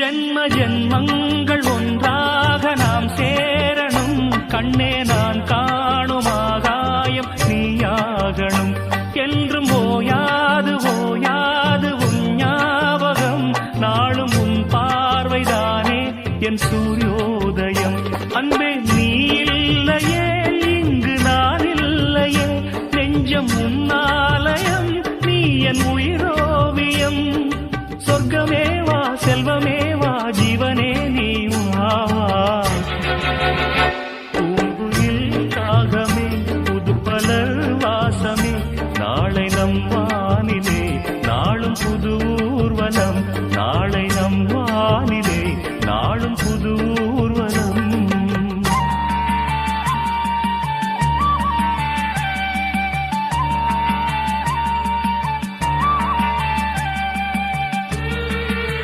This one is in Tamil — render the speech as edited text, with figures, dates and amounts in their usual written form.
ஜென்ம ஜென்மங்கள் ஒன்றாக நாம் சேரணும். கண்ணே நான் காணும் ஆகாயம் நீயாகணும். என்றும் ஓயாது ஓயாது உன் ஞாபகம். நாளும் உன் பார்வைதானே என் சூரியோதயம். அன்பே நீ இல்லையே இங்கு நான் இல்லையே. நெஞ்சம் உன்னாலயம் நீ என் உயிரோவியம். சொர்க்கமே வா செல்வமே